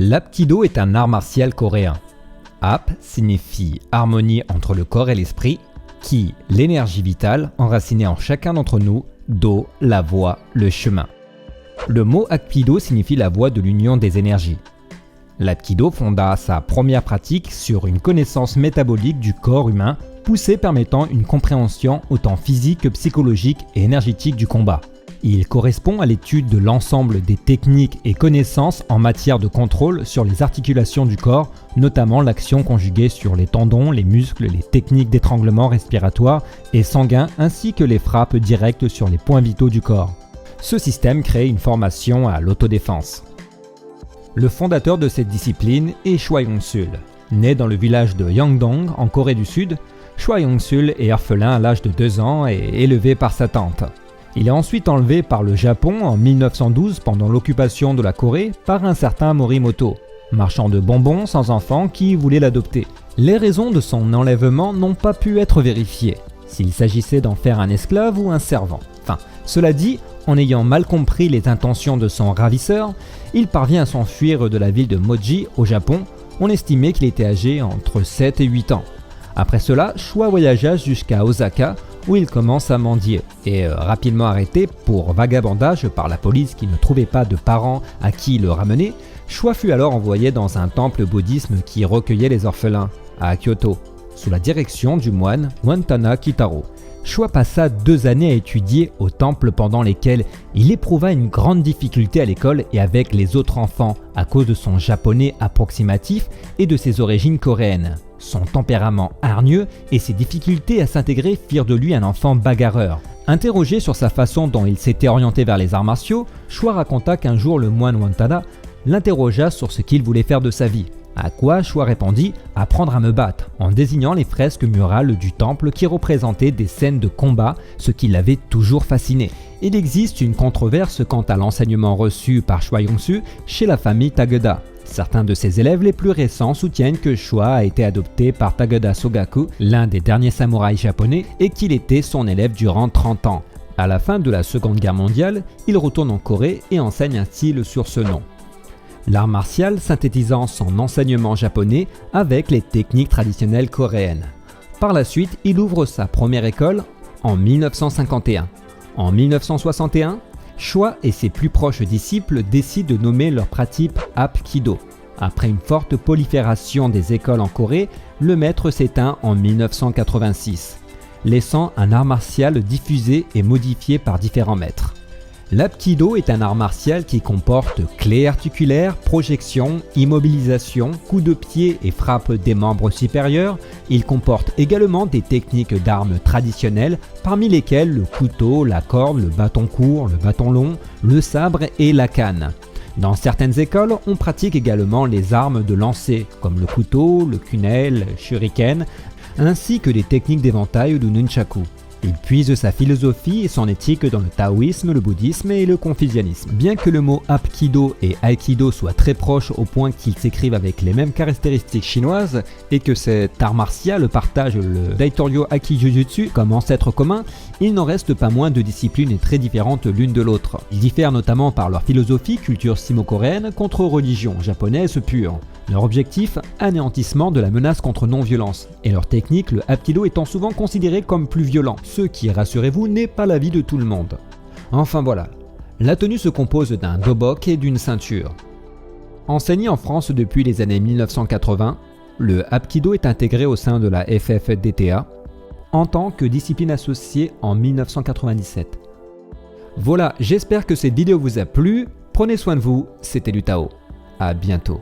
L'Hapkido est un art martial coréen. Hap signifie harmonie entre le corps et l'esprit, Ki, l'énergie vitale enracinée en chacun d'entre nous, Do, la voie, le chemin. Le mot Hapkido signifie la voie de l'union des énergies. L'Hapkido fonda sa première pratique sur une connaissance métabolique du corps humain poussée permettant une compréhension autant physique que psychologique et énergétique du combat. Il correspond à l'étude de l'ensemble des techniques et connaissances en matière de contrôle sur les articulations du corps, notamment l'action conjuguée sur les tendons, les muscles, les techniques d'étranglement respiratoire et sanguin ainsi que les frappes directes sur les points vitaux du corps. Ce système crée une formation à l'autodéfense. Le fondateur de cette discipline est Choi Yong-sul. Né dans le village de Yangdong en Corée du Sud, Choi Yong-sul est orphelin à l'âge de 2 ans et élevé par sa tante. Il est ensuite enlevé par le Japon en 1912 pendant l'occupation de la Corée par un certain Morimoto, marchand de bonbons sans enfant qui voulait l'adopter. Les raisons de son enlèvement n'ont pas pu être vérifiées, s'il s'agissait d'en faire un esclave ou un servant. Cela dit, en ayant mal compris les intentions de son ravisseur, il parvient à s'enfuir de la ville de Moji au Japon. On estimait qu'il était âgé entre 7 et 8 ans. Après cela, Choi voyagea jusqu'à Osaka où il commence à mendier et rapidement arrêté pour vagabondage par la police qui ne trouvait pas de parents à qui le ramener. Choi fut alors envoyé dans un temple bouddhisme qui recueillait les orphelins à Kyoto sous la direction du moine Wantana Kitaro. Choi passa 2 années à étudier au temple pendant lesquelles il éprouva une grande difficulté à l'école et avec les autres enfants à cause de son japonais approximatif et de ses origines coréennes. Son tempérament hargneux et ses difficultés à s'intégrer firent de lui un enfant bagarreur. Interrogé sur sa façon dont il s'était orienté vers les arts martiaux, Choi raconta qu'un jour le moine Wantana l'interrogea sur ce qu'il voulait faire de sa vie. À quoi Choi répondit « Apprendre à me battre » en désignant les fresques murales du temple qui représentaient des scènes de combat, ce qui l'avait toujours fasciné. Il existe une controverse quant à l'enseignement reçu par Choi Yong-su chez la famille Takeda. Certains de ses élèves les plus récents soutiennent que Choi a été adopté par Takeda Sogaku, l'un des derniers samouraïs japonais, et qu'il était son élève durant 30 ans. À la fin de la Seconde Guerre mondiale, il retourne en Corée et enseigne un style sur ce nom. L'art martial synthétisant son enseignement japonais avec les techniques traditionnelles coréennes. Par la suite, il ouvre sa première école en 1951. En 1961, Choi et ses plus proches disciples décident de nommer leur pratique Hapkido. Après une forte prolifération des écoles en Corée, le maître s'éteint en 1986, laissant un art martial diffusé et modifié par différents maîtres. L'Hapkido est un art martial qui comporte clés articulaires, projections, immobilisation, coups de pied et frappes des membres supérieurs. Il comporte également des techniques d'armes traditionnelles, parmi lesquelles le couteau, la corde, le bâton court, le bâton long, le sabre et la canne. Dans certaines écoles, on pratique également les armes de lancer, comme le couteau, le kunai, le shuriken, ainsi que des techniques d'éventail ou de nunchaku. Il puise sa philosophie et son éthique dans le taoïsme, le bouddhisme et le confucianisme. Bien que le mot Hapkido et Aikido soient très proches au point qu'ils s'écrivent avec les mêmes caractéristiques chinoises et que cet art martial partage le Daitoryo Aki Jujutsu comme ancêtre commun, il n'en reste pas moins 2 disciplines très différentes l'une de l'autre. Ils diffèrent notamment par leur philosophie, culture sino-coréenne contre religion japonaise pure. Leur objectif, anéantissement de la menace contre non-violence, et leur technique, le Hapkido étant souvent considéré comme plus violent, ce qui, rassurez-vous, n'est pas l'avis de tout le monde. Enfin voilà, la tenue se compose d'un dobok et d'une ceinture. Enseigné en France depuis les années 1980, le Hapkido est intégré au sein de la FFDTA en tant que discipline associée en 1997. Voilà, j'espère que cette vidéo vous a plu, prenez soin de vous, c'était Lutao, à bientôt.